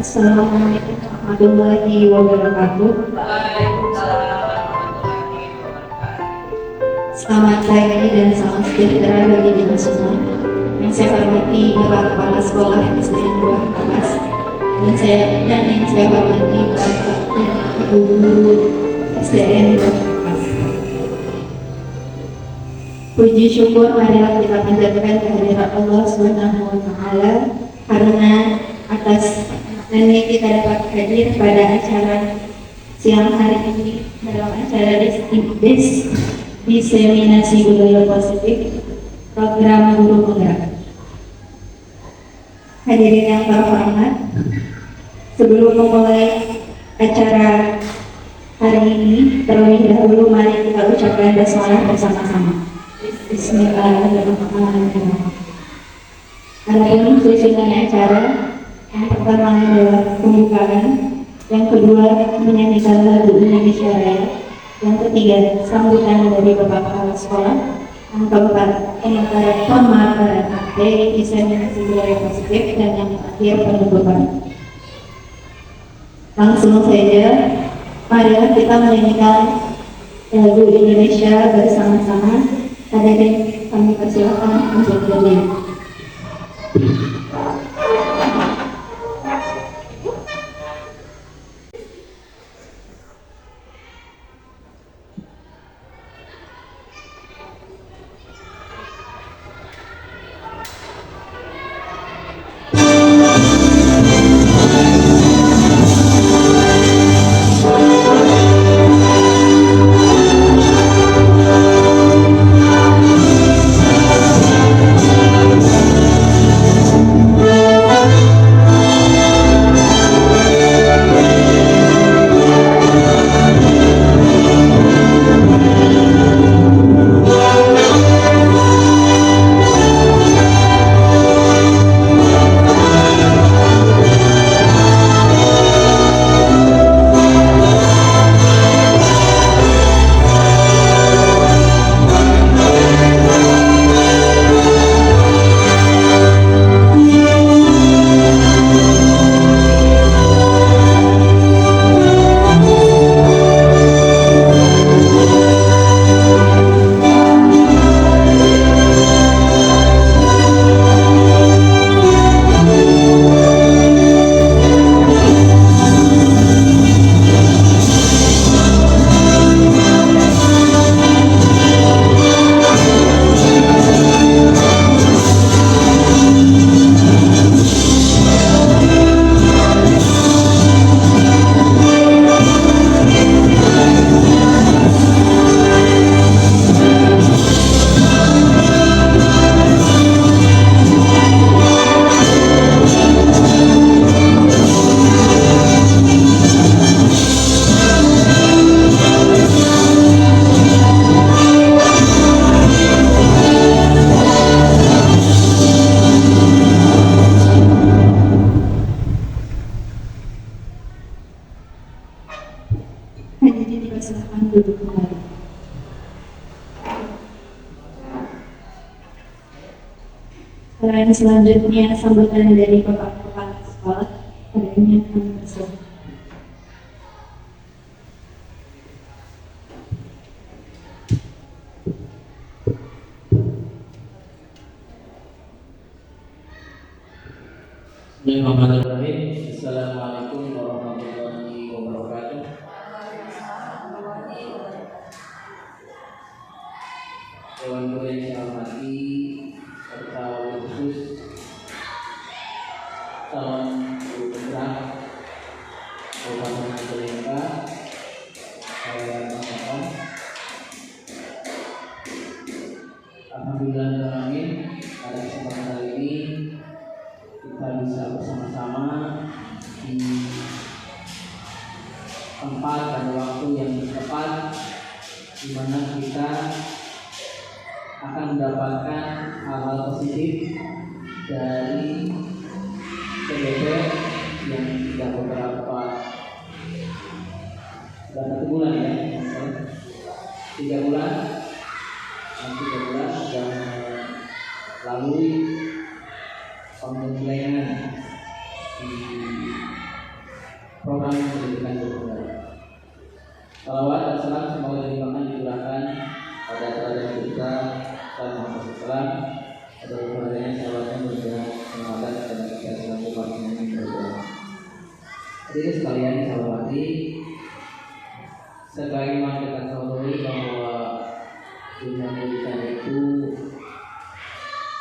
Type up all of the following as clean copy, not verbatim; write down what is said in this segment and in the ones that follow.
Assalamualaikum warahmatullahi wabarakatuh. Selamat pagi dan salam sejahtera bagi kita semua. Yang saya hormati Bapak Kepala Sekolah SDN 2 Kamas, dan yang saya hormati Bapak Ibu Guru SDN 2 Kamas. Puji syukur marilah kita panjatkan kehadirat Allah Subhanahu wa Ta'ala karena atas ini kita dapat hadir pada acara siang hari ini dalam acara diseminasi budaya positif program guru penggerak. Hadirin yang terhormat, sebelum memulai acara hari ini, terlebih dahulu mari kita ucapkan basmalah bersama-sama. Bismillahirrahmanirrahim. Adapun susunan acara, yang pertama adalah pembukaan, yang kedua menyanyikan lagu Indonesia Raya, yang ketiga sambutan dari Bapak Kepala Sekolah, yang keempat pemaparan dari diseminasi budaya positif, dan yang terakhir penutupan. Langsung saja, marilah kita menyanyikan lagu Indonesia bersama-sama. Hadirin kami persilakan untuk berdiri. Hadirin dipersilakan duduk kembali. Selanjutnya sambutan dari Bapak Kepala Sekolah. Hadirin kami persilakan. Bismillahirrahmanirrahim. Assalamualaikum warahmatullahi wabarakatuh. Dewan Guru yang saya hormati serta khusus calon guru penggerak Kabupaten Majalengka, saya banggakan. Alhamdulillah pada kesempatan kali ini kita bisa bersama-sama di tempat dan waktu yang tepat, di mana kita akan mendapatkan hal-hal positif dari PDP yang sudah beberapa sudah 1 bulan ya, 3 bulan sudah melalui penyelenggaraan di program pendidikan guru penggerak. Salawat dan salam semoga dilimpahkan dicurahkan pada teladan kita dan Muhammad SAW. Pada kepadanya salawatnya berjalan semangat dan kita selalu berjalan berdoa. Hadirin sekalian saya hormati, sebagaimana kita ketahui bahwa dunia pendidikan itu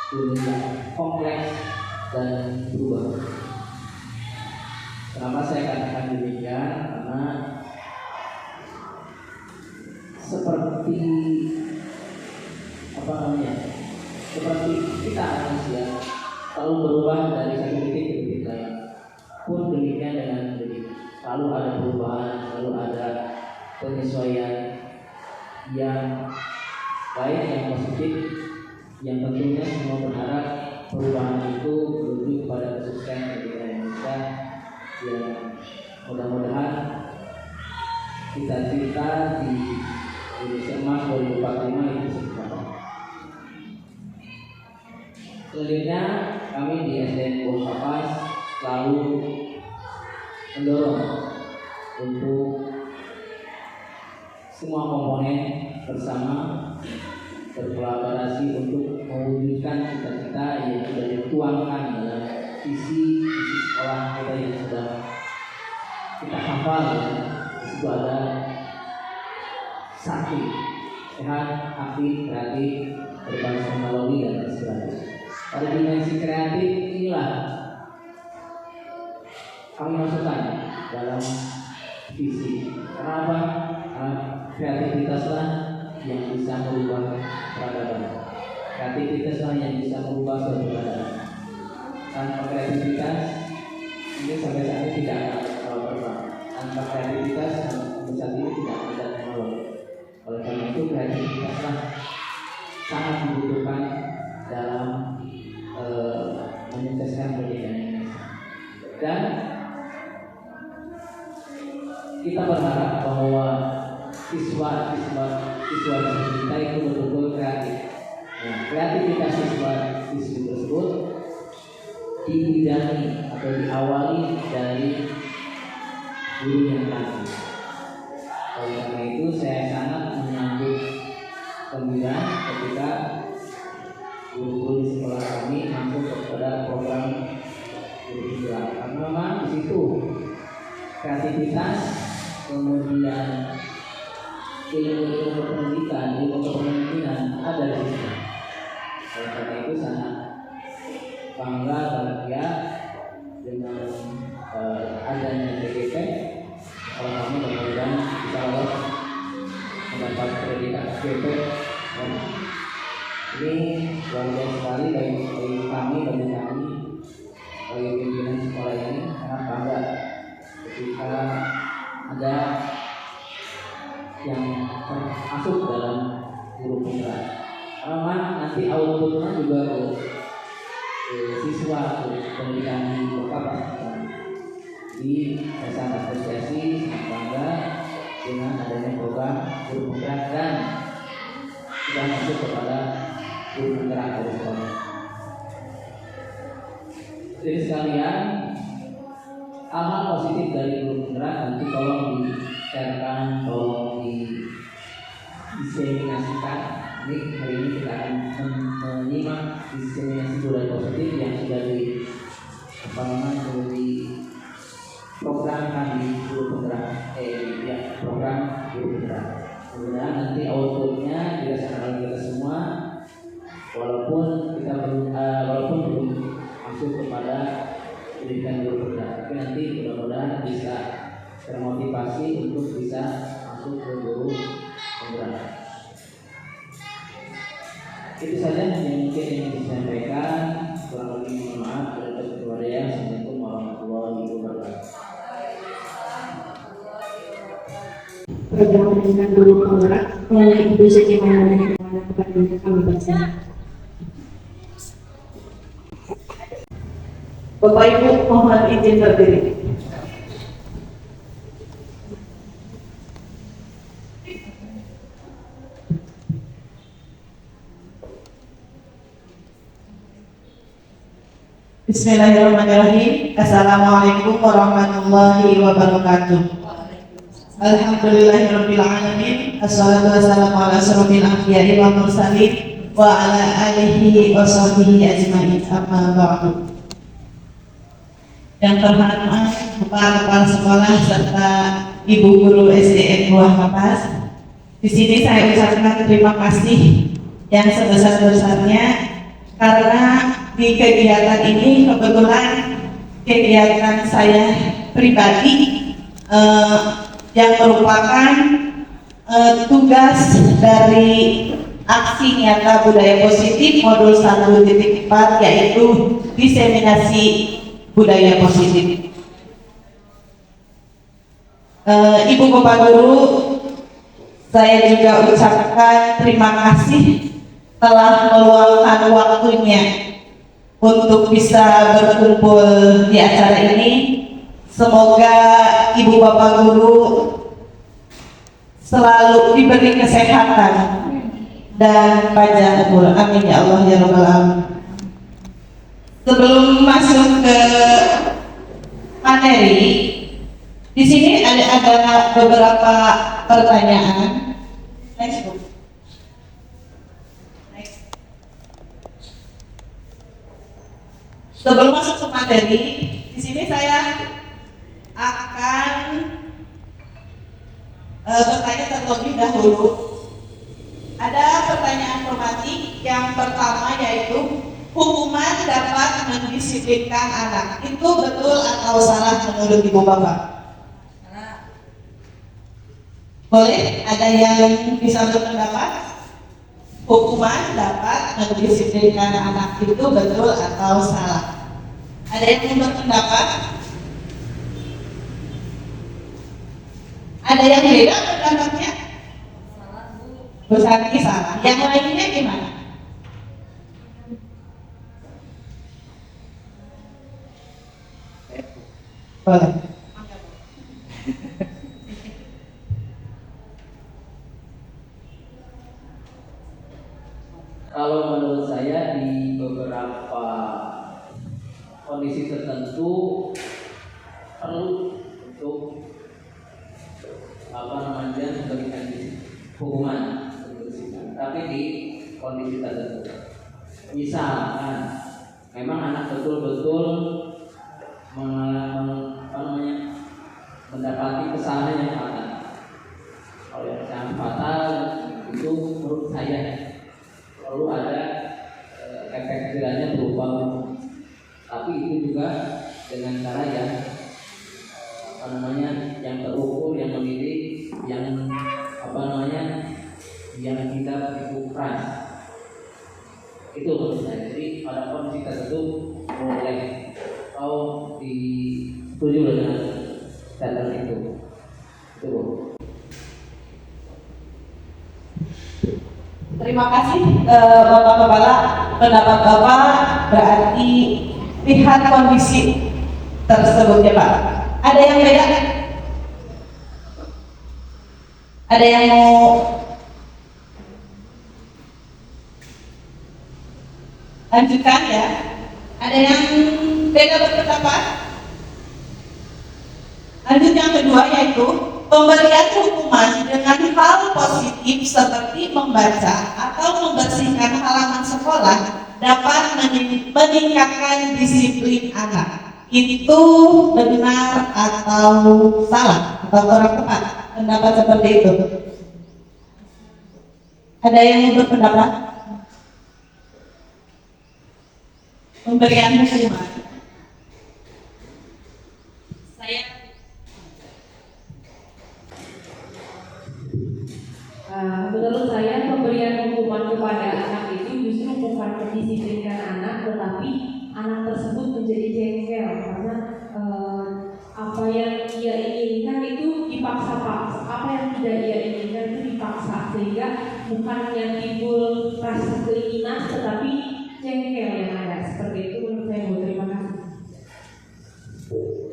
dunia kompleks dan berubah. Kenapa saya katakan demikian? Karena seperti seperti kita manusia selalu berubah dari satu titik ke titik lain. Pun demikian dengan pendidikan, selalu ada perubahan, selalu ada penyesuaian yang baik, yang positif, yang tentunya semua berharap perubahan itu menuju kepada kesuksesan pendidikan Indonesia yang mudah-mudahan cita-cita di Indonesia Emas 2045 itu tercapai. Selanjutnya kami di SDN Buah Kapas selalu mendorong untuk semua komponen bersama berkolaborasi untuk mewujudkan cita-cita yang sudah dituangkan dalam visi sekolah kita yang sudah kita hafal. Di situ ada sakti, sehat, aktif, kreatif, berbasis teknologi dan sebagainya. Pada dimensi kreatif inilah kami masukkan dalam visi. Kenapa? Karena kreativitaslah yang bisa merubah peradaban. Kreativitaslah yang bisa merubah suatu peradaban. Tanpa kreativitas ini sampai saat ini tidak akan terbang. Tanpa kreativitas sampai saat ini tidak ada teknologi. Oleh karena itu kreativitaslah sangat dibutuhkan dalam menyukseskan pendidikan Indonesia. Dan kita berharap bahwa siswa kita itu betul-betul kreatif. Nah, kreativitas siswi tersebut dibidangi atau diawali dari guru yang kreatif. Oleh karena itu saya sangat menyambut gembira ketika guru-guru di sekolah kami masuk kepada program guru penggerak. Karena memang di situ kreativitas, kemudian ilmu pendidikan, ilmu kepemimpinan ada di situ. Oleh karena itu sangat bangga bahagia dengan adanya TGP. Kalau kami mudah-mudahan bisa lolos mendapat predikat TGP. Ini luar biasa sekali bagi kami, bagi pimpinan sekolah ini sangat bangga ketika ada yang masuk dalam guru penggerak. Karena nanti outputnya juga siswa pendidikan di Kapas. Jadi saya sangat apresiasi, sangat bangga dengan adanya program guru penggerak dan sudah masuk kepada guru penggerak dari sekolah. Jadi sekalian, hal-hal positif dari guru penggerak nanti tolong di-sharekan, tolong diseminasikan. Ini hari ini kita akan menyimak diseminasi budaya positif yang sudah diprogramkan di guru penggerak, program guru penggerak. Kemudian nanti outputnya dirasakan oleh kita semua, walaupun belum masuk kepada pendidikan guru penggerak, tapi nanti mudah-mudahan bisa termotivasi untuk bisa masuk ke guru penggerak. Itu saja yang mungkin ingin disampaikan. Kurang lebih mohon maaf. Assalamualaikum warahmatullahi wabarakatuh. Program pendidikan guru penggerak oleh Ibu Siti Maulana kepada kami bersama. Bapak Ibu mohon izin berdiri. Bismillahirrahmanirrahim. Assalamualaikum warahmatullahi wabarakatuh. Alhamdulillahirabbil alamin. Assalatu wassalamu ala asyrofil anbiya'i wal mursalin wa ala alihi wa sahbihi ajmain. Amma ba'du. Yang terhormat kepala sekolah serta ibu guru SDN Buah Kapas. Di sini saya ucapkan terima kasih yang sebesar-besarnya karena di kegiatan ini kebetulan kegiatan saya pribadi yang merupakan tugas dari aksi nyata budaya positif modul 1.4 yaitu diseminasi budaya positif. Ibu Bapak Guru, saya juga ucapkan terima kasih telah meluangkan waktunya untuk bisa berkumpul di acara ini. Semoga Ibu Bapak Guru selalu diberi kesehatan dan panjang umur. Amin ya Allah ya Rabbal alamin. Sebelum masuk ke materi, di sini ada beberapa pertanyaan. Next, Bu. Sebelum masuk ke materi, di sini saya akan bertanya terlebih dahulu. Ada pertanyaan formatik. Yang pertama yaitu hukuman dapat mendisiplinkan anak. Itu betul atau salah menurut Ibu Bapak? Boleh? Ada yang bisa berpendapat? Hukuman dapat mendisiplinkan anak, itu betul atau salah? Ada yang berpendapat? Ada yang beda pendapatnya? Bu Santi salah. Yang lainnya gimana? Boleh. Kalau menurut saya di beberapa kondisi tertentu perlu untuk memberikan hukuman, tapi di kondisi tertentu. Misalkan memang anak betul-betul mendapati kesalahan yang fatal. Kalau yang fatal itu menurut saya perlu ada efek jerahnya berupa hukum. Tapi itu juga dengan cara yang terukur, yang mendidik, yang tidak begitu keras. Itu menurut saya. Jadi pada kondisi tertentu boleh atau disetuju dengan standar itu. Itu. Terima kasih Bapak Kepala. Pendapat Bapak berarti lihat kondisi tersebut ya Pak. Ada yang beda? Ada yang mau lanjutkan ya? Ada yang beda berpendapat? Lanjut yang kedua yaitu pemberian hukuman dengan hal positif seperti membaca atau membersihkan halaman sekolah dapat meningkatkan disiplin anak. Itu benar atau salah atau kurang tepat pendapat seperti itu? Ada yang berpendapat pemberian hukuman? Menurut saya pemberian hukuman kepada anak itu justru bukan mendisiplinkan anak, tetapi anak tersebut menjadi jengkel karena apa yang ia inginkan itu dipaksa-paksa, apa yang tidak ia inginkan itu dipaksa, sehingga bukan yang timbul rasa keinginan tetapi jengkel yang ada. Seperti itu menurut saya. Bu, terima kasih.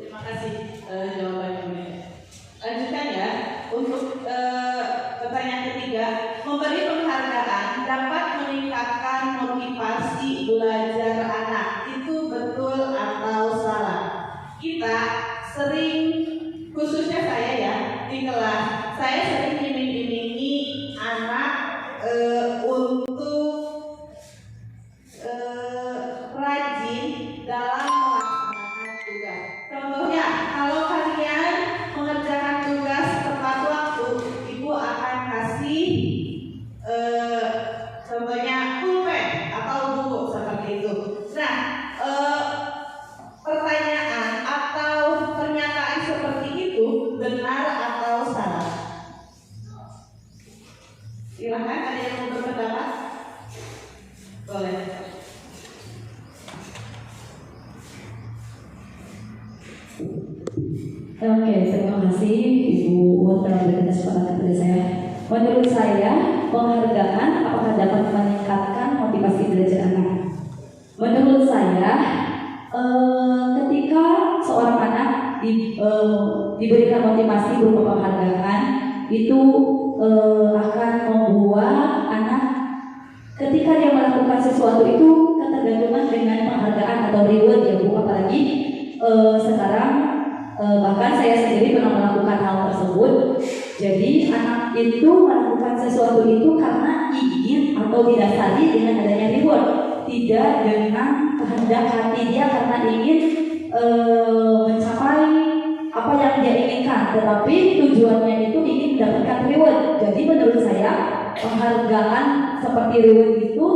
Terima kasih jawabannya. Lanjutkan ya. Untuk pertanyaan ketiga, memberi penghargaan dapat meningkatkan motivasi belajar anak. Itu betul atau sering, khususnya saya ya, di kelas, saya sering iming-imingi anak untuk rajin dalam melaksanakan tugas. Contohnya, kalau kalian mengerjakan tugas tepat waktu, ibu akan kasih contohnya pulpen atau buku seperti itu. Nah, pertanyaan atau pernyataan seperti itu benar atau salah? Silahkan, ada yang mau berpendapat? Boleh. Oke, terima kasih Ibu Uut telah memberikan kesempatan kepada saya. Menurut saya, penghargaan apakah dapat meningkatkan motivasi belajar anak? Menurut saya, ketika seorang anak diberikan motivasi berupa penghargaan, itu akan membuat anak ketika dia melakukan sesuatu itu ketergantungan dengan penghargaan atau reward ya Bu, apalagi sekarang bahkan saya sendiri pernah melakukan hal tersebut. Jadi anak itu melakukan sesuatu itu karena ingin atau didasari dengan adanya reward, tidak dengan kehendak hati dia karena ingin mencapai apa yang dia inginkan, tetapi tujuannya itu ingin mendapatkan reward. Jadi menurut saya penghargaan seperti reward itu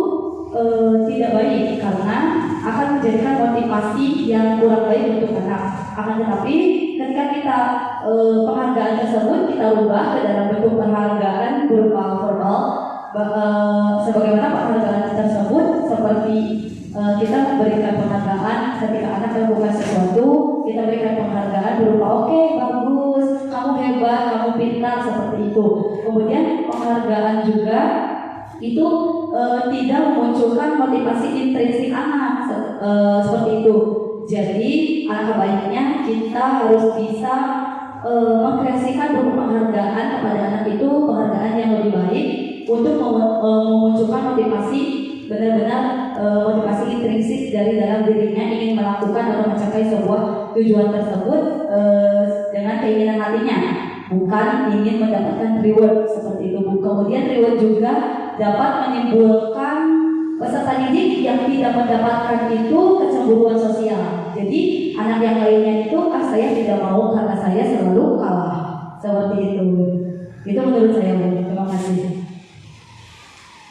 tidak baik karena akan menjadikan motivasi yang kurang baik untuk anak. Akan tetapi ketika kita penghargaan tersebut kita ubah ke dalam bentuk penghargaan berupa verbal, sebagaimana penghargaan tersebut seperti kita memberikan penghargaan ketika anak melakukan sesuatu, kita berikan penghargaan berupa oke, bagus, kamu hebat, kamu pintar, seperti itu. Kemudian penghargaan juga itu tidak memunculkan motivasi intrinsik anak seperti itu. Jadi alangkah baiknya kita harus bisa mengkreasikan bentuk penghargaan kepada anak itu, penghargaan yang lebih baik untuk memunculkan motivasi benar-benar motivasi intrinsik dari dalam dirinya ingin melakukan atau mencapai sebuah tujuan tersebut dengan keinginan hatinya, bukan ingin mendapatkan reward seperti itu. Kemudian reward juga dapat menimbulkan peserta didik yang tidak mendapatkan itu kecemburuan sosial. Jadi anak yang lainnya itu saya tidak mau karena saya selalu kalah, seperti itu. Itu menurut saya Bu. Terima kasih.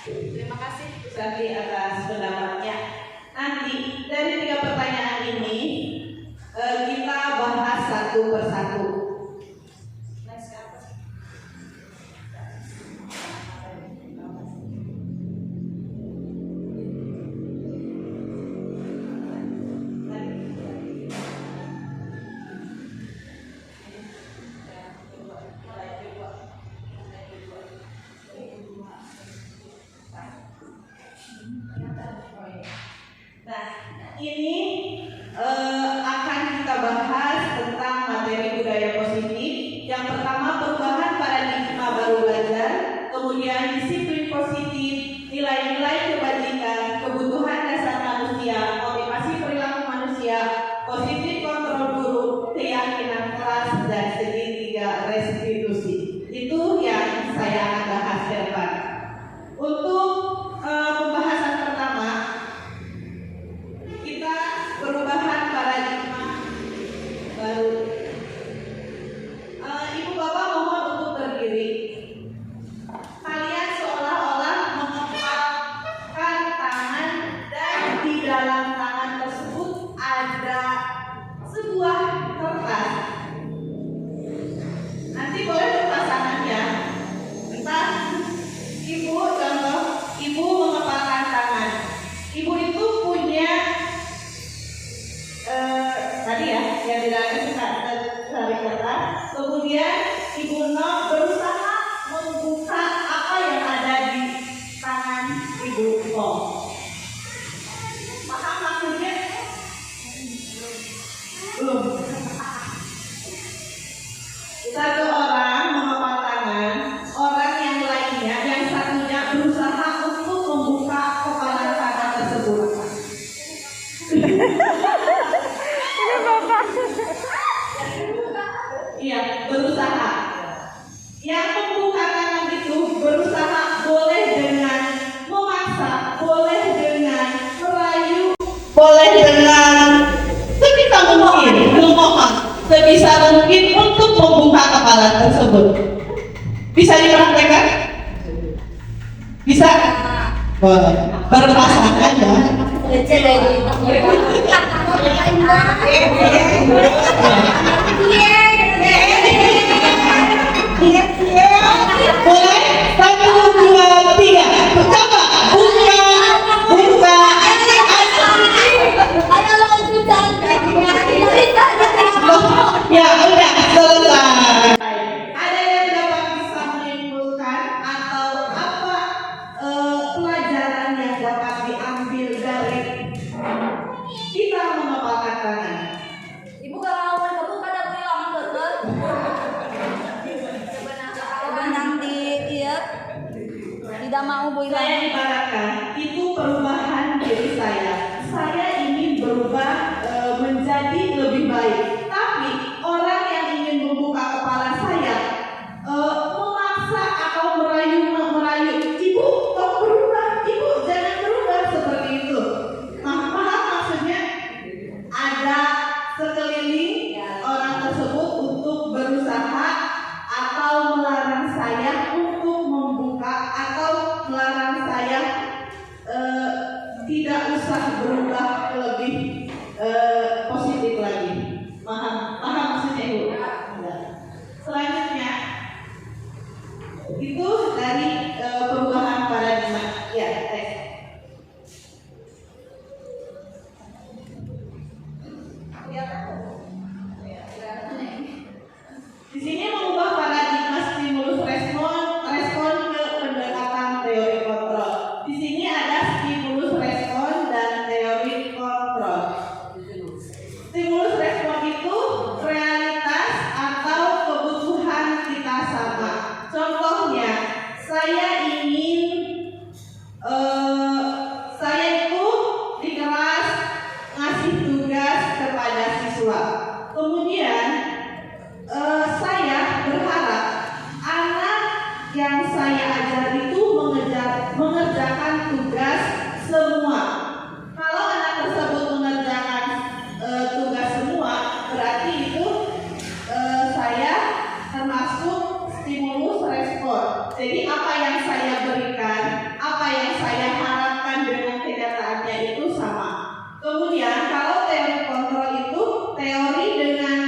Terima kasih Bu Sati atas pendapatnya. Nanti dari 3 pertanyaan ini kita bahas satu persatu. Nah, ini akan kita bahas tentang materi budaya positif. Yang pertama, perubahan paradigma baru belajar, kemudian disiplin positif, nilai-nilai kebajikan, kebutuhan dasar manusia, motivasi perilaku manusia, positif kontrol guru, keyakinan kelas, dan segitiga restitusi. Itu yang saya akan bahas ke depan. Untuk pembahasan pertama, kita perubahan paradigma baru. Ibu bapak mohon untuk berdiri. Kalian seolah-olah mengepalkan tangan dan di dalam tangan tersebut ada sebuah kertas. Nanti boleh berpasangan ya. Entah ibu contoh, ibu mengepalkan tangan. Ibu itu punya tadi ya yang di dalamnya suka cari kertas. Kemudian ibu No berusaha membuka apa yang ada di tangan ibu O. Paham maksudnya? Belum. Satu orang mengepal tangan, orang yang lainnya, yang satunya berusaha untuk membuka kepalan tangan tersebut. Ini bapak. tersebut. Bisa dipraktekkan? Bisa? Boleh. Berpasangan ya. Boleh? 1, 2, 3. Coba buka. Ya udah selesai. Ada yang dapat bisa menyimpulkan atau apa pelajaran yang dapat diambil dari kita mengepalkan tangan? Ibu kalau kamu pada bilang betul. Benang di iya. Tidak mau Bu Saya ibaratkan itu perubahan diri saya. Saya ingin berubah menjadi lebih baik. Tapi orang yang ingin membuka kepala saya memaksa atau merayu, ibu kau berubah, ibu jangan berubah seperti itu. Paham maksudnya? Ada sekeliling orang tersebut untuk berusaha atau melarang saya untuk membuka atau melarang saya tidak usah berubah lebih positif lagi. Paham maksudnya ibu? Selanjutnya itu dari perubahan paradigma. Ya, teks. Di sini mengubah paradigma stimulus respon ke pendekatan teori kontrol. Di sini ada stimulus respon dan teori kontrol. Stimulus respon itu realitas atau kebutuhan kita sama. Contohnya, saya itu di kelas ngasih tugas kepada siswa. Kemudian saya berharap anak yang saya ajar itu mengerjakan tugas semua. Kalau anak tersebut mengerjakan tugas semua, berarti itu saya termasuk stimulus respon. Jadi apa yang saya berikan, apa yang saya harapkan dengan kenyataannya itu sama. Kemudian kalau teori kontrol itu teori dengan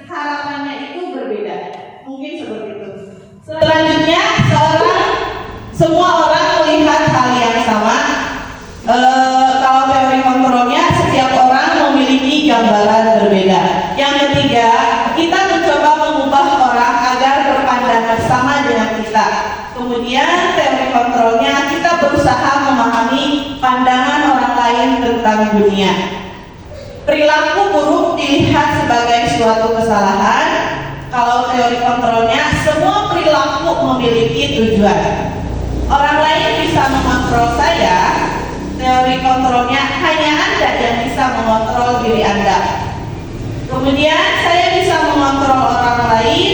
harapannya itu berbeda. Mungkin seperti itu. Selanjutnya semua orang melihat hal yang sama. Kalau teori kontrolnya setiap orang memiliki gambaran berbeda. Yang ketiga, kita mencoba mengubah orang agar berpandangan sama dengan kita. Kemudian teori kontrolnya kita berusaha memahami pandangan orang lain tentang dunia. Perilaku buruk dilihat sebagai suatu kesalahan. Kalau teori kontrolnya, semua perilaku memiliki tujuan. Orang lain bisa mengontrol saya. Teori kontrolnya hanya Anda yang bisa mengontrol diri Anda. Kemudian saya bisa mengontrol orang lain.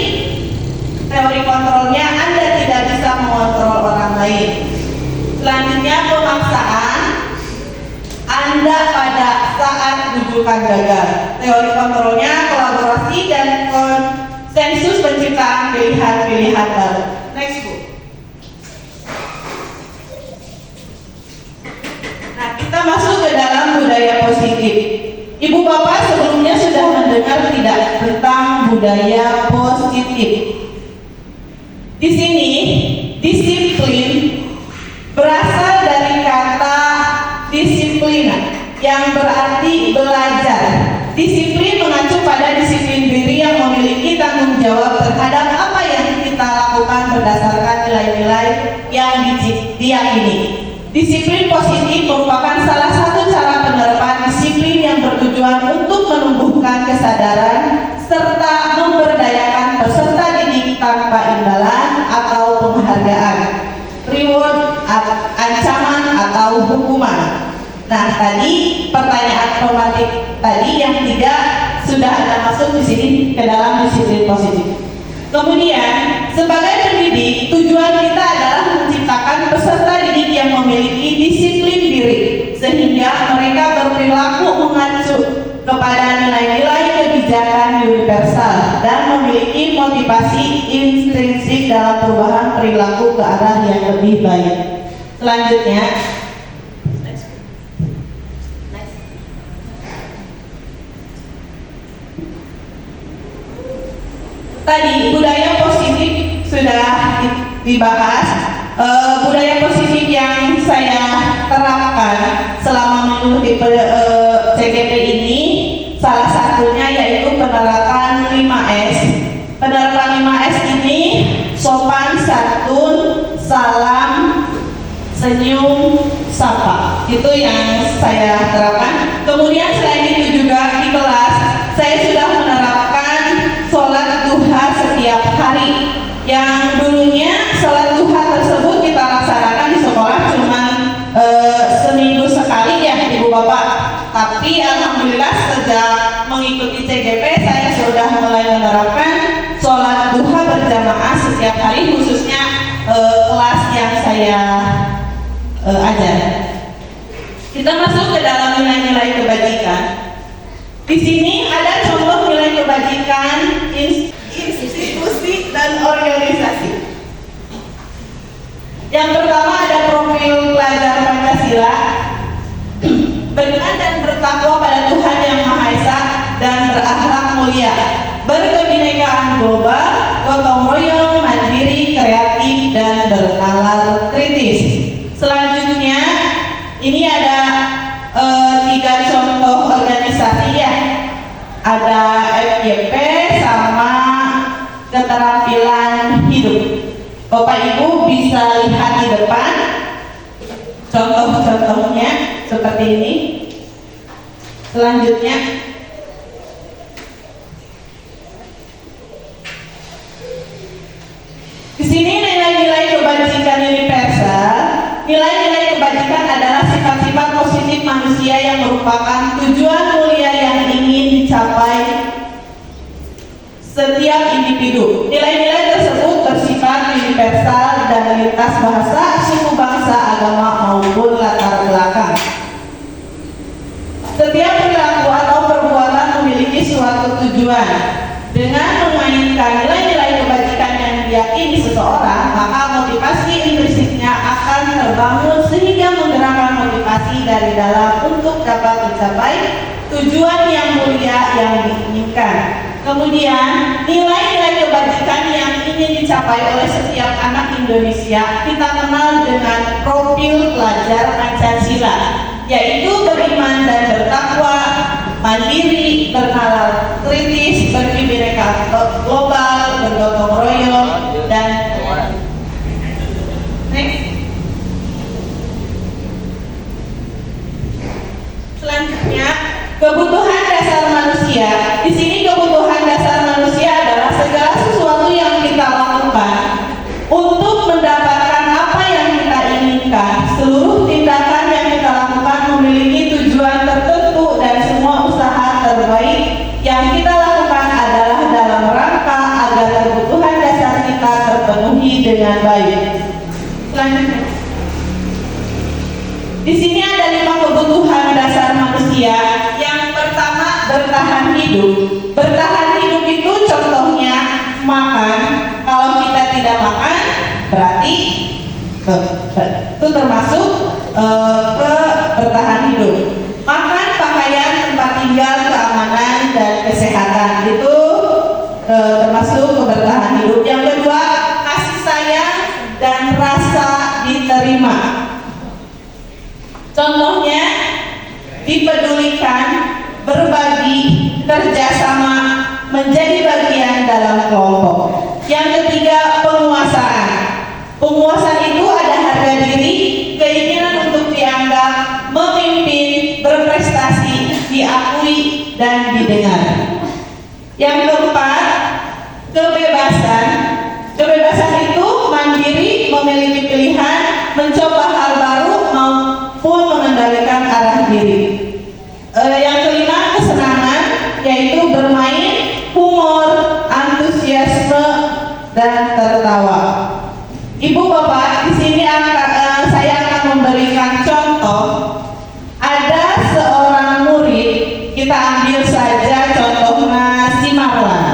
Teori kontrolnya Anda tidak bisa mengontrol orang lain. Selanjutnya pemaksaan. Anda pada saat rujukan gagal. Teori kontrolnya kolaborasi dan konsensus penciptaan pilihan-pilihan baru. Next Bu. Nah, kita masuk ke dalam budaya positif. Ibu bapak sebelumnya sudah mendengar tidak tentang budaya positif. Di sini disiplin berasal dari kata disiplina yang berarti belajar. Disiplin mengacu pada disiplin diri yang memiliki tanggung jawab terhadap apa yang kita lakukan berdasarkan nilai-nilai yang diyakini. Disiplin positif merupakan salah satu cara penerapan disiplin yang bertujuan untuk menumbuhkan kesadaran serta memberdayakan peserta didik tanpa imbalan atau penghargaan, reward, ancaman atau hukuman. Nah, tadi pertanyaan formatif tadi yang tidak sudah ada masuk di sini ke dalam disiplin positif. Kemudian, sebagai pendidik, tujuan kita adalah menciptakan peserta didik yang memiliki disiplin diri, sehingga mereka berperilaku mengacu kepada nilai-nilai kebijakan universal dan memiliki motivasi intrinsik dalam perubahan perilaku ke arah yang lebih baik. Selanjutnya, tadi budaya positif sudah dibahas. Budaya positif yang saya terapkan selama mengikuti CGP ini, salah satunya yaitu penerapan 5S. Penerapan 5S ini sopan, santun, salam, senyum, sapa. Itu yang saya terapkan. Kemudian selain itu juga di kelas saya sudah menerapkan sholat duha setiap hari. Yang dulunya sholat duha tersebut kita laksanakan di sekolah cuma seminggu sekali ya Ibu Bapak. Tapi alhamdulillah sejak mengikuti CGP saya sudah mulai menerapkan sholat duha berjamaah setiap hari, khususnya kelas yang saya ajar. Kita masuk ke dalam nilai-nilai kebajikan. Di sini ada contoh nilai kebajikan institusi dan organisasi. Yang pertama ada profil pelajar Pancasila, beriman dan bertakwa pada Tuhan Yang Maha Esa dan berakhlak mulia, berkebinekaan global, gotong royong, mandiri, kreatif, dan bernalar kritis. Selanjutnya ini ada 3 contoh organisasi ya. Ada FYP sama keterampilan hidup. Bapak Ibu bisa lihat di depan contoh-contohnya seperti ini. Selanjutnya di sini nilai-nilai kebajikan universal. Nilai-nilai kebajikan adalah sifat-sifat positif manusia yang merupakan tujuan mulia yang ingin dicapai setiap individu. Nilai-nilai tersebut bersifat universal dan lintas bahasa, suku, bangsa, agama maupun latar belakang. Setiap perilaku atau perbuatan memiliki suatu tujuan. Dengan memainkan nilai-nilai kebajikan yang diyakini seseorang, maka motivasi intrinsiknya akan terbangun sehingga menggerakkan motivasi dari dalam untuk dapat mencapai tujuan yang mulia yang diinginkan. Kemudian, nilai-nilai kebajikan yang ingin dicapai oleh setiap anak Indonesia kita kenal dengan profil pelajar Pancasila, yaitu beriman dan bertakwa, mandiri, bernalar kritis, berkebinekaan global, bergotong royong, dan selanjutnya kebutuhan dasar manusia. Di sini kebutuhan dasar manusia adalah segala sesuatu yang kita lakukan untuk mendapatkan apa yang kita inginkan. Seluruh tindakan yang kita lakukan memiliki tujuan tertentu dan semua usaha terbaik yang kita lakukan adalah dalam rangka agar kebutuhan dasar kita terpenuhi dengan baik. Selanjutnya, di sini ada 5 kebutuhan dasar manusia. Yang pertama, bertahan hidup. Bertahan hidup itu contohnya makan. Kalau kita tidak makan, berarti itu termasuk ke bertahan hidup. Makan, pakaian, tempat tinggal, keamanan, dan kesehatan itu termasuk ke bertahan hidup. Yang kedua, kasih sayang dan rasa diterima. Contohnya, dipedulikan, berbagi, kerjasama, menjadi bagian dalam kelompok. Yang ketiga, penguasaan. Penguasaan itu ada harga diri, keinginan untuk dianggap, memimpin, berprestasi, diakui, dan didengar. Yang keempat, kebebasan. Kebebasan itu mandiri, memiliki pilihan, mencoba hal baru, maupun mengendalikan arah diri. Yang kelima, kesenangan, yaitu bermain, humor, antusiasme, dan tertawa. Ibu Bapak, di sini saya akan memberikan contoh. Ada seorang murid, kita ambil saja contohnya si Marwan.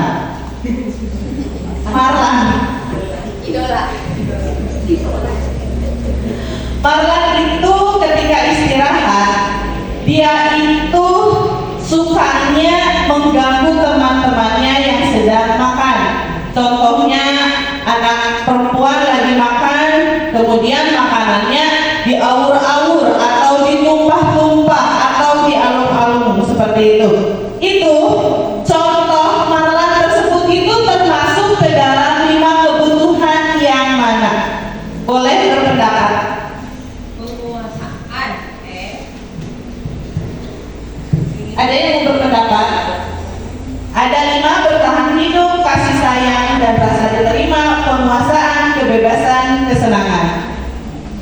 Ada 5, bertahan hidup, kasih sayang dan rasa diterima, penguasaan, kebebasan, kesenangan.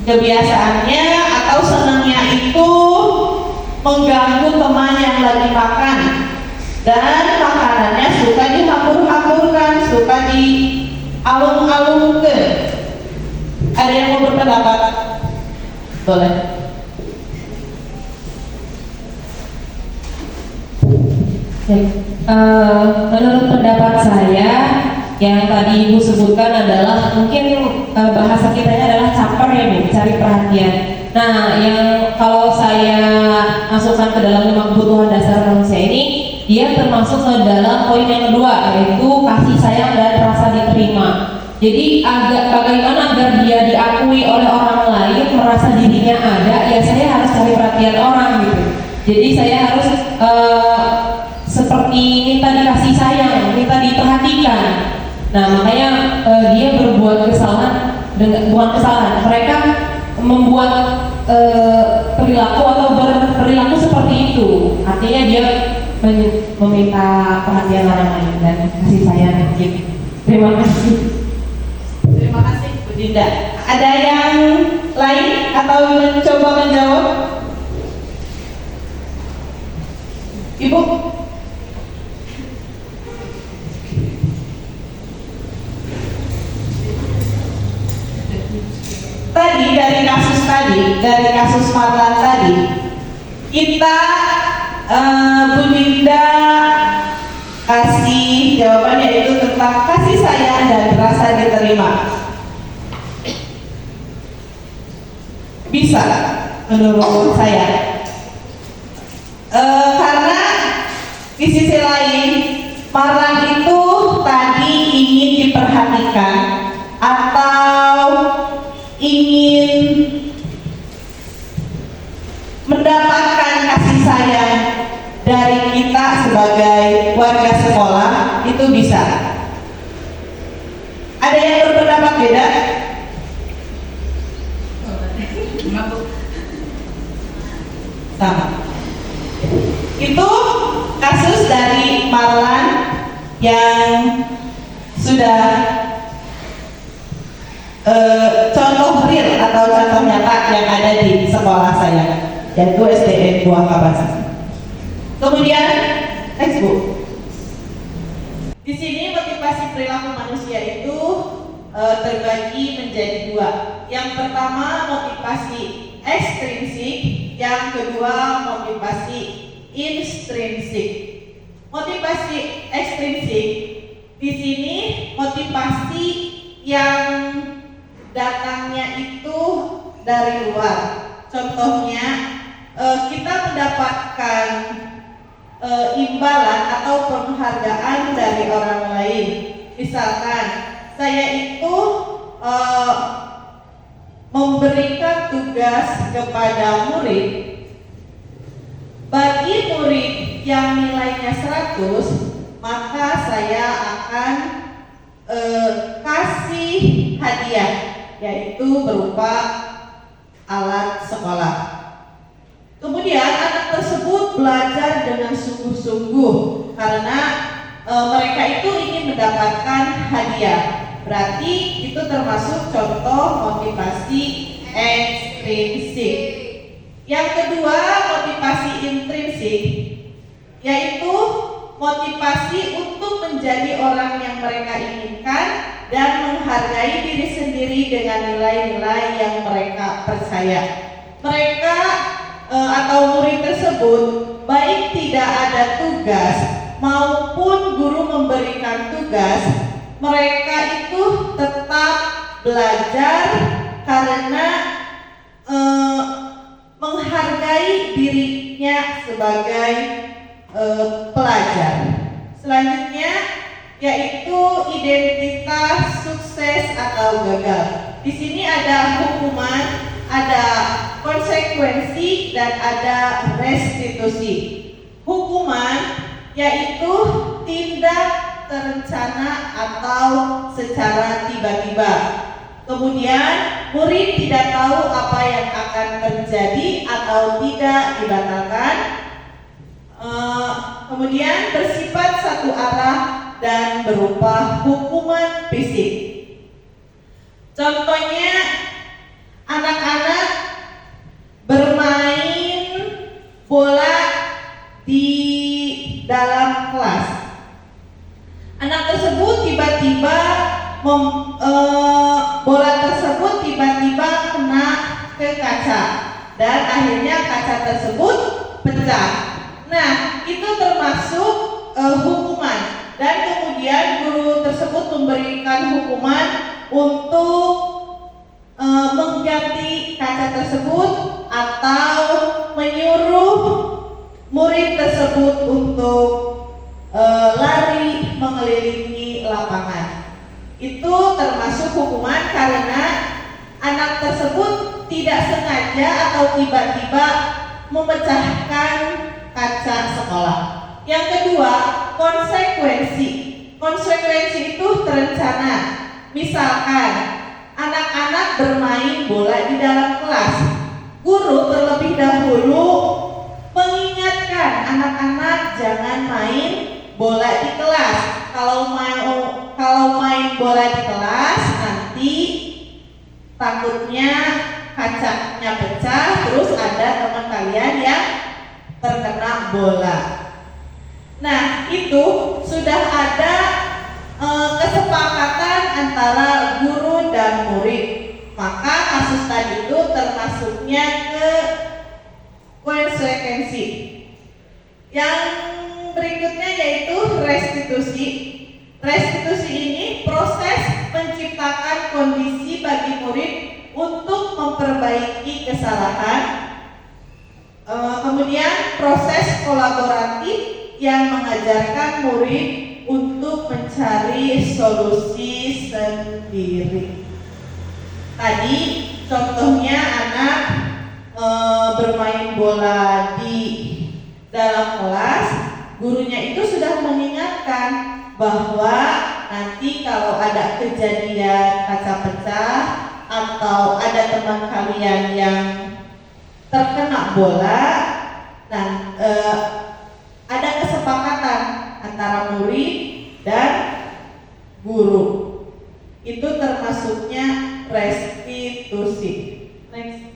Kebiasaannya atau senangnya itu mengganggu teman yang lagi makan, dan makanannya suka dihambur-hamburkan, suka dialung-alungkan. Ada yang mau berpendapat? Boleh. Menurut pendapat saya, yang tadi Ibu sebutkan adalah mungkin bahasa kitanya adalah caper ya Bu, cari perhatian. Nah, yang kalau saya masukkan ke dalam 5 kebutuhan dasar manusia ini, dia termasuk ke dalam poin yang kedua, yaitu kasih sayang dan rasa diterima. Jadi bagaimana agar dia diakui oleh orang lain, merasa dirinya ada, ya saya harus cari perhatian orang gitu. Jadi saya harus seperti minta dikasih sayang, minta diperhatikan. Nah, makanya dia berbuat kesalahan dengan bukan kesalahan. Mereka membuat perilaku atau berperilaku seperti itu. Artinya dia meminta perhatian orang lain dan kasih sayang. Gitu. Terima kasih. Terima kasih Bu Dinda. Ada yang lain atau mencoba menjawab? Ibu? Dari kasus Marlan tadi, kita Bu Dinda kasih jawaban yaitu tentang kasih sayang dan rasa diterima. Bisa menurut saya, karena di sisi lain Marlan itu tadi ingin diperhatikan atau ingin mendapatkan kasih sayang dari kita sebagai warga sekolah, itu bisa. Ada yang berpendapat beda? Sama. Itu kasus dari Marlan yang sudah contoh real atau contoh nyata yang ada di sekolah saya, yaitu SDN Buah Kabasan. Kemudian, next Bu. Di sini motivasi perilaku manusia itu terbagi menjadi 2. Yang pertama motivasi ekstrinsik, yang kedua motivasi intrinsik. Motivasi ekstrinsik di sini motivasi yang datangnya itu dari luar. Contohnya kita mendapatkan imbalan atau penghargaan dari orang lain. Misalkan saya itu memberikan tugas kepada murid. Bagi murid yang nilainya 100, maka saya akan kasih hadiah, yaitu berupa alat sekolah. Kemudian anak tersebut belajar dengan sungguh-sungguh karena mereka itu ingin mendapatkan hadiah. Berarti itu termasuk contoh motivasi ekstrinsik. Yang kedua motivasi intrinsik, yaitu motivasi untuk menjadi orang yang mereka inginkan dan menghargai diri sendiri dengan nilai-nilai yang mereka percaya. Mereka atau murid tersebut baik tidak ada tugas maupun guru memberikan tugas, mereka itu tetap belajar karena menghargai dirinya sebagai pelajar. Selanjutnya yaitu identitas sukses atau gagal. Di sini ada hukuman, ada konsekuensi, dan ada restitusi. Hukuman yaitu tindak terencana atau secara tiba-tiba. Kemudian murid tidak tahu apa yang akan terjadi atau tidak dibatalkan. Kemudian bersifat satu arah dan berupa hukuman fisik. Contohnya, anak-anak bermain bola di dalam kelas. Anak tersebut tiba-tiba bola tersebut tiba-tiba kena ke kaca dan akhirnya kaca tersebut pecah. Nah, itu termasuk hukuman, dan kemudian guru tersebut memberikan hukuman untuk mengganti kaca tersebut atau menyuruh murid tersebut untuk lari mengelilingi lapangan. Itu termasuk hukuman karena anak tersebut tidak sengaja atau tiba-tiba memecahkan kaca sekolah. Yang kedua, konsekuensi. Konsekuensi itu terencana. Misalkan anak-anak bermain bola di dalam kelas. Guru terlebih dahulu mengingatkan anak-anak jangan main bola di kelas. Kalau main bola di kelas nanti takutnya kacanya pecah, terus ada teman kalian yang terkena bola. Nah, itu sudah ada kesepakatan antara guru dan murid. Maka kasus tadi itu termasuknya ke konsekuensi. Yang berikutnya yaitu restitusi. Restitusi ini proses menciptakan kondisi bagi murid untuk memperbaiki kesalahan. Kemudian proses kolaboratif yang mengajarkan murid untuk mencari solusi sendiri. Tadi contohnya anak bermain bola di dalam kelas, gurunya itu sudah mengingatkan bahwa nanti kalau ada kejadian kaca pecah atau ada teman kalian yang terkena bola, dan ada kesepakatan antara murid dan guru. Itu termasuknya restitusi. Next.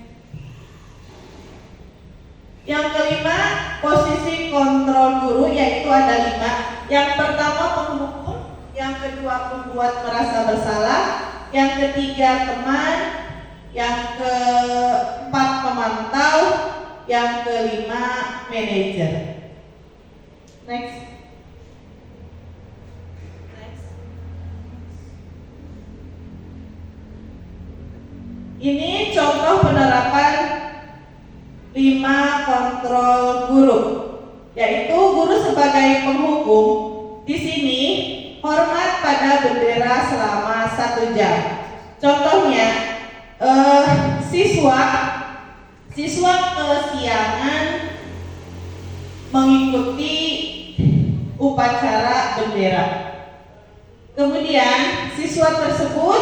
Yang kelima, posisi kontrol guru, yaitu ada 5. Yang pertama menghukum, yang kedua membuat merasa bersalah, yang ketiga teman, yang keempat pemantau, yang kelima manajer. Next. Ini contoh penerapan 5 kontrol guru, yaitu guru sebagai penghukum. Di sini hormat pada bendera selama 1 jam. Contohnya, siswa kesiangan mengikuti upacara bendera. Kemudian siswa tersebut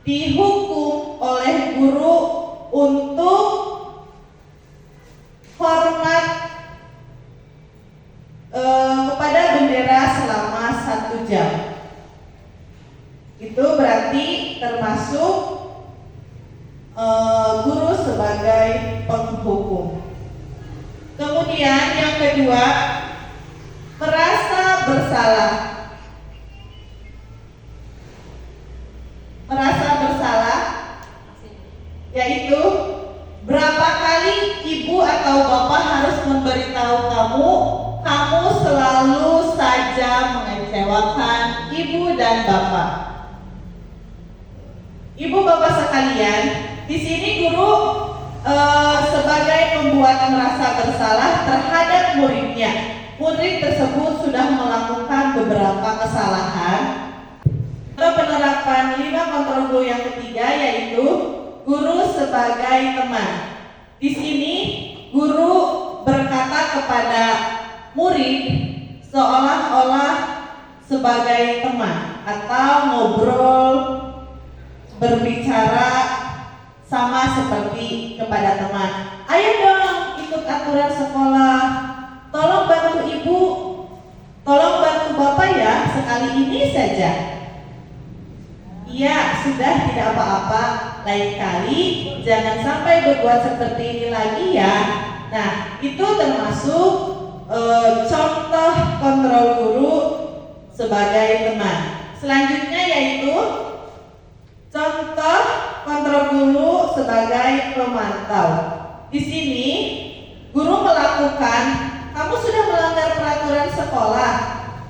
dihukum oleh guru untuk hormat kepada bendera selama 1 jam. Itu berarti termasuk guru sebagai penghukum. Kemudian yang kedua, merasa bersalah. Merasa bersalah yaitu berapa kali ibu atau bapak harus memberitahu kamu selalu saja mengecewakan ibu dan bapak. Ibu bapak sekalian, di sini guru sebagai pembuat merasa bersalah terhadap muridnya. Murid tersebut sudah melakukan beberapa kesalahan. Penerapan 5 kontrol guru yang ketiga yaitu guru sebagai teman. Di sini guru berkata kepada murid seolah-olah sebagai teman atau ngobrol, berbicara sama seperti kepada teman. Ayo dong ikut aturan sekolah, tolong bantu ibu, tolong bantu bapak ya, sekali ini saja. Iya, sudah, tidak apa-apa. Lain kali jangan sampai berbuat seperti ini lagi ya. Nah, itu termasuk contoh kontrol guru sebagai teman. Selanjutnya yaitu contoh kontrol guru sebagai pemantau. Di sini guru melakukan, kamu sudah melanggar peraturan sekolah.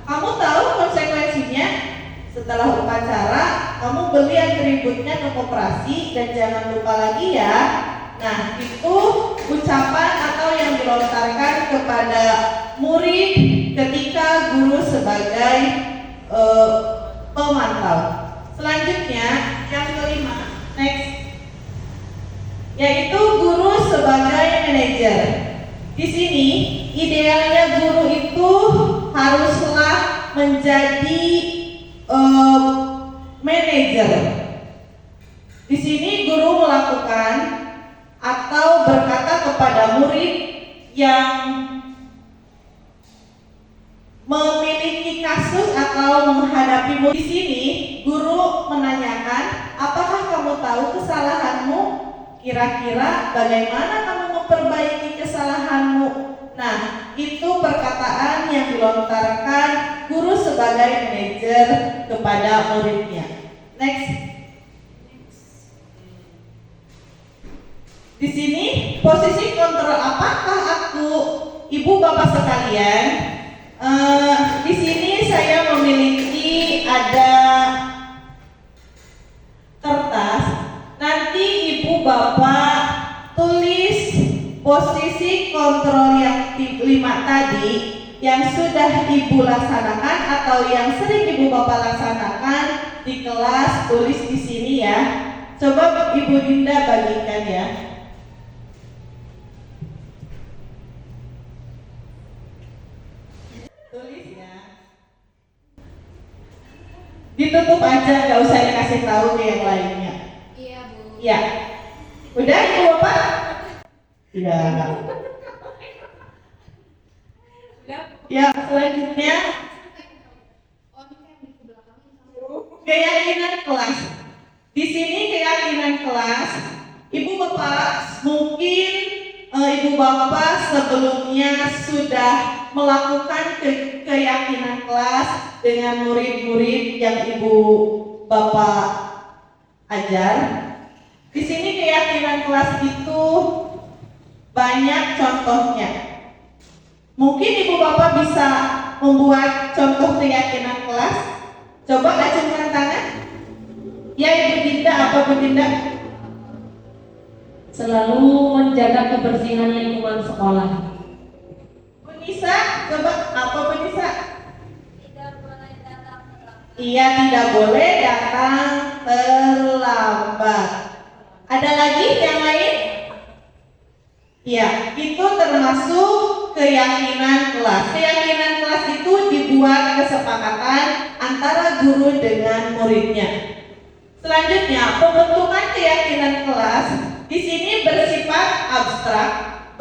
Kamu tahu konsekuensinya? Setelah upacara, kamu beli atributnya ke koperasi dan jangan lupa lagi ya. Nah, itu ucapan atau yang dilontarkan kepada murid ketika guru sebagai pemantau. Selanjutnya, yang kelima, next, yaitu guru sebagai manajer. Di sini, idealnya guru itu haruslah menjadi manajer. Di sini guru melakukan atau berkata kepada murid yang memiliki kasus atau menghadapi murid. Di sini guru menanyakan, apakah kamu tahu kesalahanmu? Kira-kira bagaimana kamu memperbaiki kesalahanmu? Nah, itu perkataan yang dilontarkan guru sebagai manajer kepada muridnya. Next. Di sini posisi kontrol, apakah aku, ibu bapak sekalian? Di sini saya memiliki ada kertas. Nanti ibu bapak tulis posisi kontrol yang 5 tadi yang sudah ibu laksanakan atau yang sering ibu bapak laksanakan di kelas, tulis di sini ya. Coba ibu Dinda bagikan ya. Tulis ya. Ditutup aja, nggak usah dikasih tahu ke yang lainnya. Iya, Bu. Ya. Udah ibu bapak? Iya. Ya, selanjutnya keyakinan kelas. Di sini keyakinan kelas, ibu bapak mungkin ibu bapak sebelumnya sudah melakukan keyakinan kelas dengan murid-murid yang ibu bapak ajar. Di sini keyakinan kelas itu banyak contohnya. Mungkin ibu bapak bisa membuat contoh keyakinan kelas. Coba acungkan tangan. Ya ibu Dinda, apa Bu Dinda? Selalu menjaga kebersihan lingkungan sekolah. Bu Nisa, coba apa Bu Nisa? Iya, tidak boleh datang terlambat. Ada lagi yang lain? Ya, itu termasuk keyakinan kelas. Keyakinan kelas itu dibuat kesepakatan antara guru dengan muridnya. Selanjutnya, pembentukan keyakinan kelas di sini bersifat abstrak,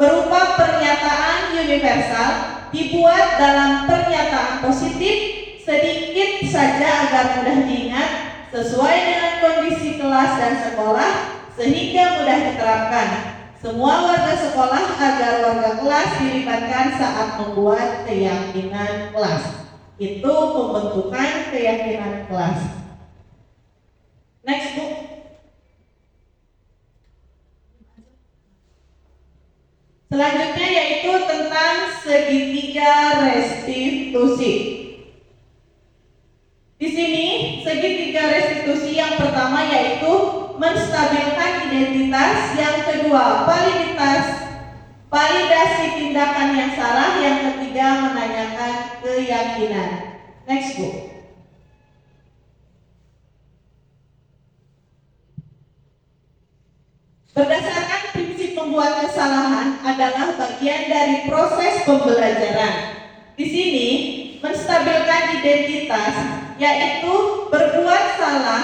berupa pernyataan universal, dibuat dalam pernyataan positif, sedikit saja agar mudah diingat, sesuai dengan kondisi kelas dan sekolah, sehingga mudah diterapkan. Semua warga sekolah agar warga kelas dilibatkan saat membuat keyakinan kelas. Itu pembentukan keyakinan kelas. Next, Bu. Selanjutnya yaitu tentang segitiga restitusi. Di sini segitiga restitusi yang pertama yaitu menstabilkan identitas, yang kedua validasi tindakan yang salah, yang ketiga menanyakan keyakinan. Next, Bu. Berdasarkan prinsip membuat kesalahan adalah bagian dari proses pembelajaran. Di sini menstabilkan identitas yaitu berbuat salah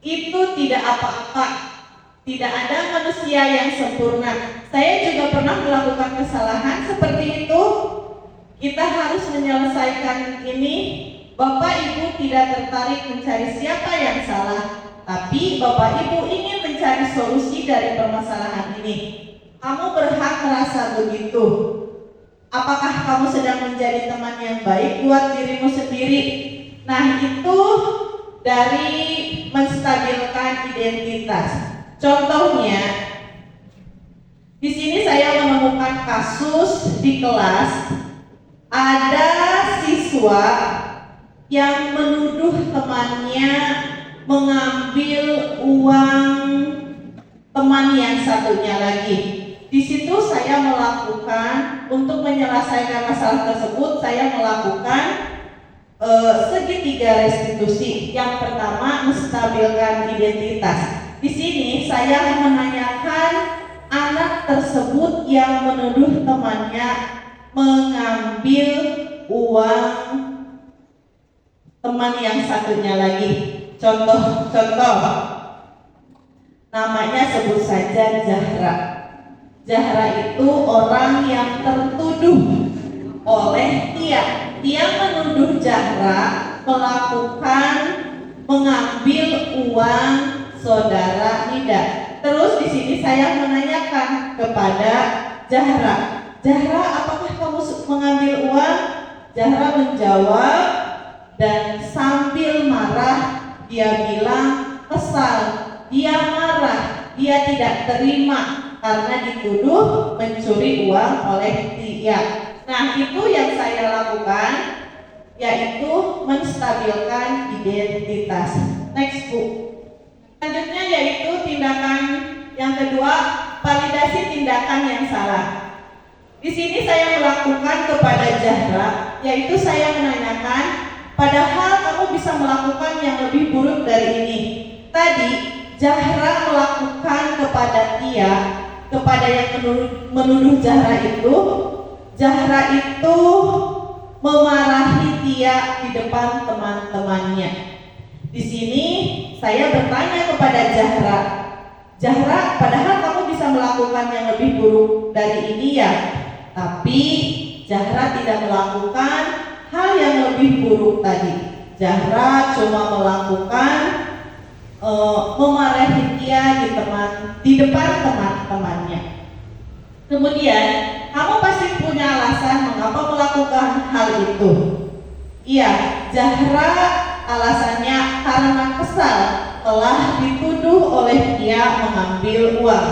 itu tidak apa-apa. Tidak ada manusia yang sempurna. Saya juga pernah melakukan kesalahan seperti itu. Kita harus menyelesaikan ini. Bapak Ibu tidak tertarik mencari siapa yang salah, tapi Bapak Ibu ingin mencari solusi dari permasalahan ini. Kamu berhak merasa begitu. Apakah kamu sedang menjadi teman yang baik buat dirimu sendiri? Nah, itu dari menstabilkan identitas. Contohnya, di sini saya menemukan kasus di kelas, ada siswa yang menuduh temannya mengambil uang teman yang satunya lagi. Di situ saya melakukan, untuk menyelesaikan masalah tersebut, saya melakukan segitiga restitusi. Yang pertama, menstabilkan identitas. Di sini saya menanyakan anak tersebut yang menuduh temannya mengambil uang teman yang satunya lagi. Contoh, namanya sebut saja Zahra. Zahra itu orang yang tertuduh oleh Tia. Tia menuduh Zahra mengambil uang saudara Nida. Terus di sini saya menanyakan kepada Zahra, Zahra, apakah kamu mengambil uang? Zahra menjawab, dan sambil marah dia bilang kesal, dia marah, dia tidak terima karena dituduh mencuri uang oleh Tia. Nah, itu yang saya lakukan, yaitu menstabilkan identitas. Next, Bu. Selanjutnya yaitu tindakan yang kedua, validasi tindakan yang salah. Di sini saya melakukan kepada Zahra, yaitu saya menanyakan, padahal kamu bisa melakukan yang lebih buruk dari ini. Tadi Zahra melakukan kepada Tia, kepada yang menuduh Zahra itu memarahi Tia di depan teman-temannya. Di sini saya bertanya kepada Zahra, Zahra, padahal kamu bisa melakukan yang lebih buruk dari ini ya, tapi Zahra tidak melakukan hal yang lebih buruk tadi. Zahra cuma melakukan memarahi Tia di depan teman-temannya. Kemudian kamu pasti punya alasan mengapa melakukan hal itu. Iya, Zahra alasannya karena kesal telah dituduh oleh Tia mengambil uang.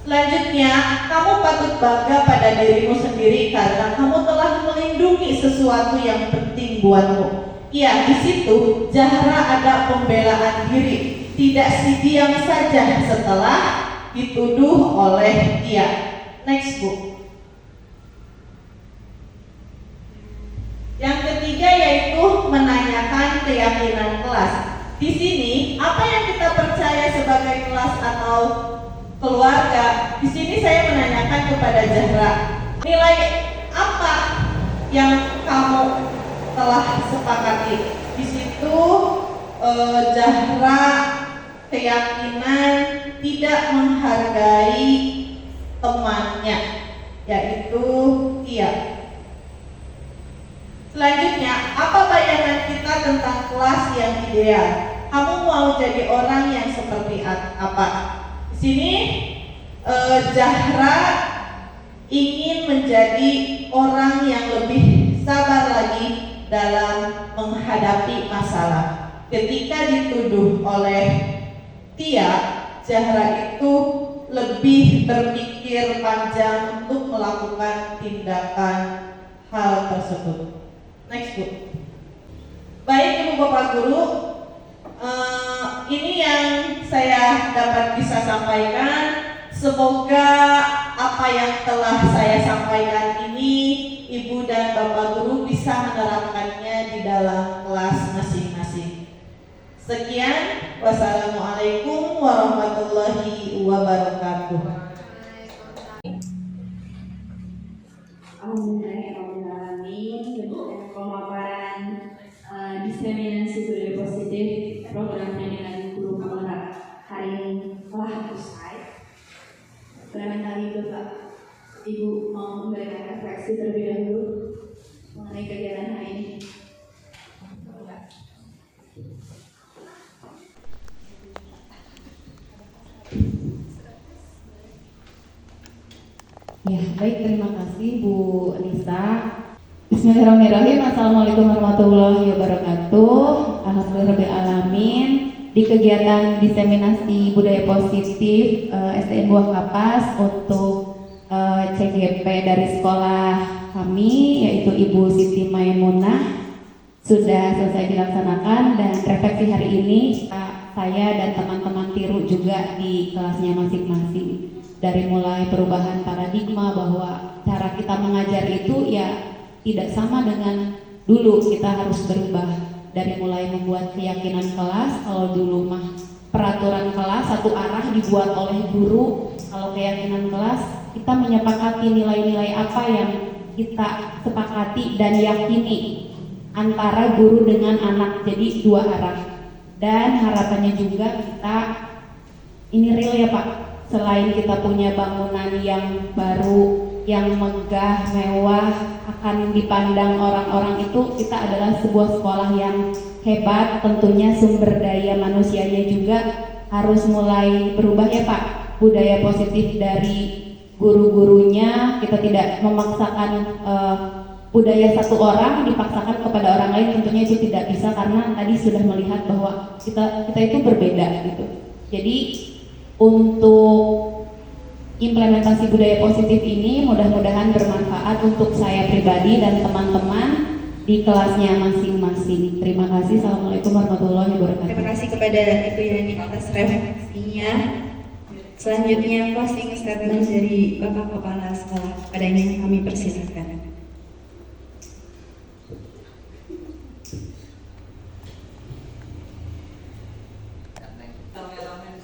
Selanjutnya, kamu patut bangga pada dirimu sendiri karena kamu telah melindungi sesuatu yang penting buatmu. Iya, di situ Zahra ada pembelaan diri, tidak diam saja setelah dituduh oleh Tia. Next, Bu. Yang ketiga yaitu menanyakan keyakinan kelas. Di sini, apa yang kita percaya sebagai kelas atau keluarga? Di sini saya menanyakan kepada Zahra, nilai apa yang kamu telah sepakati? Di situ Zahra keyakinan tidak menghargai temannya, yaitu Tia. Selanjutnya, apa bayangan kita tentang kelas yang ideal? Kamu mau jadi orang yang seperti apa? Di sini Zahra ingin menjadi orang yang lebih sabar lagi dalam menghadapi masalah. Ketika dituduh oleh Tia, Zahra itu lebih berpikir panjang untuk melakukan tindakan hal tersebut. Next, Bu. Baik, Ibu Bapak Guru, ini yang saya dapat bisa sampaikan. Semoga apa yang telah saya sampaikan ini Ibu dan Bapak Guru bisa menerapkannya di dalam kelas masing-masing. Sekian, wassalamualaikum warahmatullahi wabarakatuh. Alhamdulillahirrahmanirrahim. Pemaparan diseminasi budaya positif programnya dengan guru pemerhati hari ini telah usai. Barangkali Bapak Ibu mau memberikan refleksi terlebih dahulu. Ya, baik, terima kasih Bu Nisa. Bismillahirrahmanirrahim. Assalamualaikum warahmatullahi wabarakatuh. Alhamdulillahirrahmanirrahim. Di kegiatan diseminasi budaya positif SDN Buah Kapas untuk CGP dari sekolah kami, yaitu Ibu Siti Maimunah, sudah selesai dilaksanakan, dan refleksi hari ini saya dan teman-teman tiru juga di kelasnya masing-masing. Dari mulai perubahan paradigma bahwa cara kita mengajar itu ya tidak sama dengan dulu, kita harus berubah. Dari mulai membuat keyakinan kelas, kalau dulu mah peraturan kelas satu arah dibuat oleh guru, kalau keyakinan kelas kita menyepakati nilai-nilai apa yang kita sepakati dan yakini antara guru dengan anak, jadi dua arah. Dan harapannya juga kita ini real ya Pak, selain kita punya bangunan yang baru, yang megah, mewah, akan dipandang orang-orang itu kita adalah sebuah sekolah yang hebat. Tentunya sumber daya manusianya juga harus mulai berubah ya Pak, budaya positif dari guru-gurunya. Kita tidak memaksakan budaya satu orang dipaksakan kepada orang lain, tentunya itu tidak bisa, karena tadi sudah melihat bahwa kita itu berbeda gitu. Jadi untuk implementasi budaya positif ini mudah-mudahan bermanfaat untuk saya pribadi dan teman-teman di kelasnya masing-masing. Terima kasih. Assalamualaikum warahmatullahi wabarakatuh. Terima kasih kepada Ibu Yani atas refleksinya. Selanjutnya closing statement dari Bapak Kepala Sekolah. Padanya kami persilakan.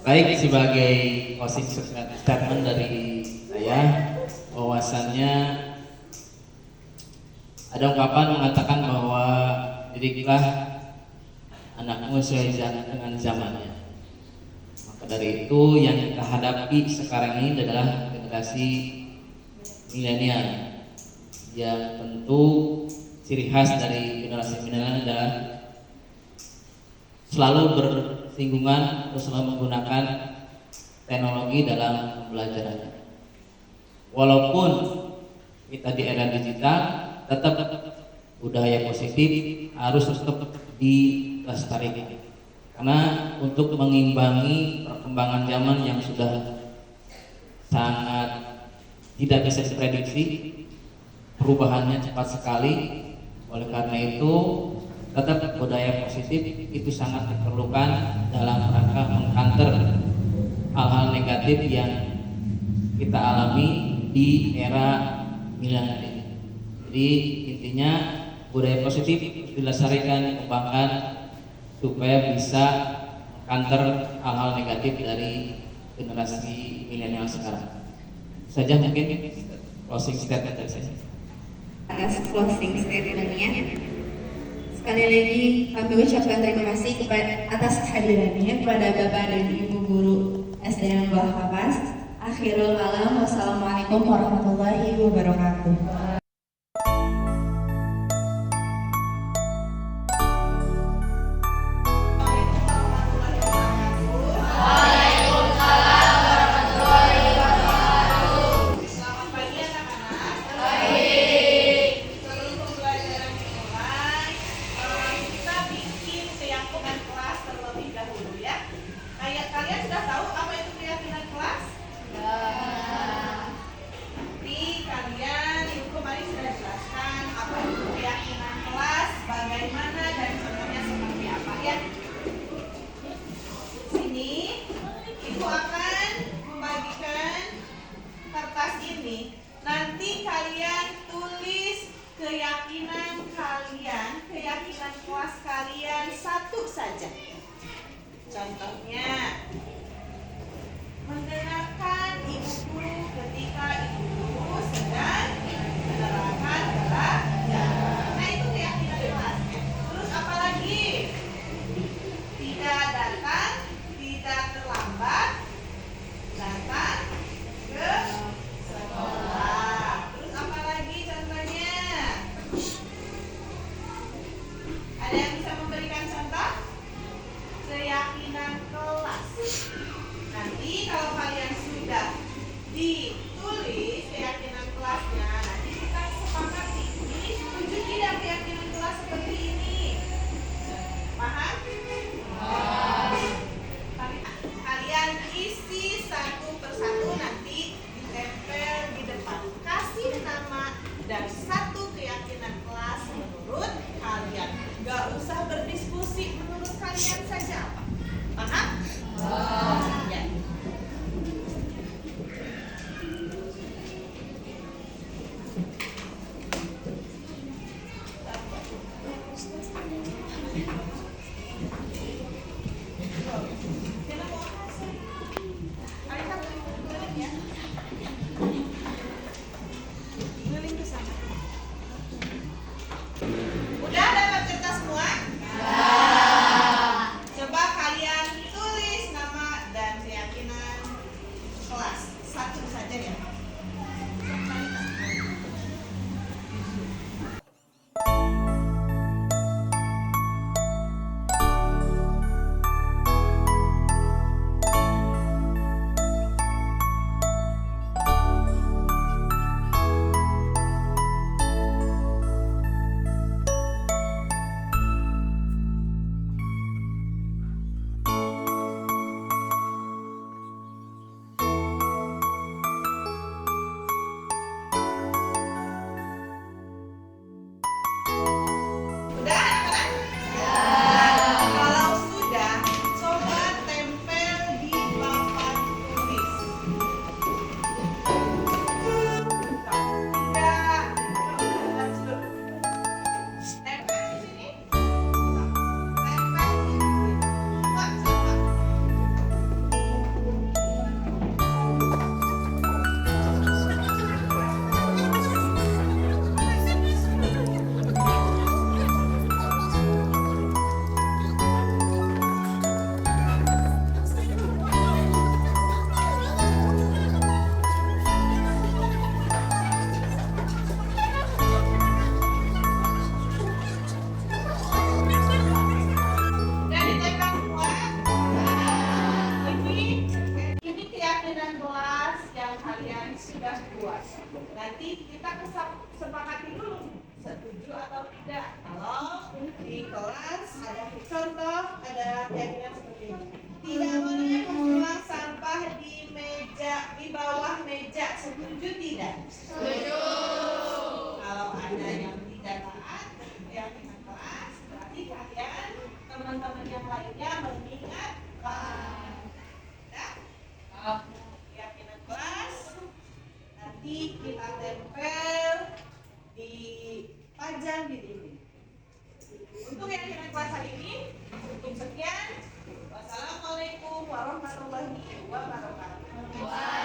Baik, sebagai closing statement dari saya, bahwasannya ada ungkapan mengatakan bahwa didiklah anakmu sesuai dengan zamannya. Maka dari itu yang kita hadapi sekarang ini adalah generasi milenial, yang tentu ciri khas dari generasi milenial adalah selalu bersinggungan atau selalu menggunakan teknologi dalam pembelajarannya. Walaupun kita di era digital, tetap budaya positif harus tetap dilestarikan. Karena untuk mengimbangi perkembangan zaman yang sudah sangat tidak bisa diprediksi, perubahannya cepat sekali. Oleh karena itu, tetap budaya positif itu sangat diperlukan dalam rangka mengcounter hal-hal negatif yang kita alami di era milenial ini. Jadi intinya budaya positif dilestarikan, dikembangkan supaya bisa mengcounter hal-hal negatif dari generasi milenial sekarang. Saja mungkin closing statement dari saya. Atas closing statementnya, sekali lagi kami ucapkan terima kasih atas kehadirannya kepada Bapak dan Ibu Guru SDN Buah Kapas. Akhirul kalam, wassalamualaikum warahmatullahi wabarakatuh. Nanti kalian tulis keyakinan kalian, keyakinan kelas kalian satu saja. Contohnya, mendengarkan ibu guru ketika ibu guru sedang menerangkan pelajaran. Nah, itu keyakinan kelasnya. Terus apa lagi? Tidak datang, tidak terlambat, datang ke sekolah. Terus apa lagi contohnya? Ada yang bisa memberikan contoh? Keyakinan kelas. Nanti kalau kalian sudah ditulis keyakinan kalian saja. Paham? Ya. Udah dapat kertas semua? Coba kalian tulis nama dan keyakinan kelas. Satu saja ya. Udah anak-anak? Kalau sudah, coba tempel di papan tulis. Tidak. Tempel di sini. Tempel di sini. Coba. Udah ditempel semua? Ini keyakinan kelas yang kalian sudah buat. Nanti kita sepakati dulu, setuju atau tidak. Kalau di kelas ada contoh, ada keyakinan seperti ini. Tidak boleh membuang sampah di meja, di bawah meja. Setuju tidak? Setuju. Kalau ada yang tidak taat keyakinan kelas, berarti kalian teman-teman yang lainnya mengingatkan. Ya? Keyakinan kelas nanti kita tempel di pajang di dinding. Untuk keyakinan kelas hari ini cukup sekian. Wassalamualaikum warahmatullahi wabarakatuh.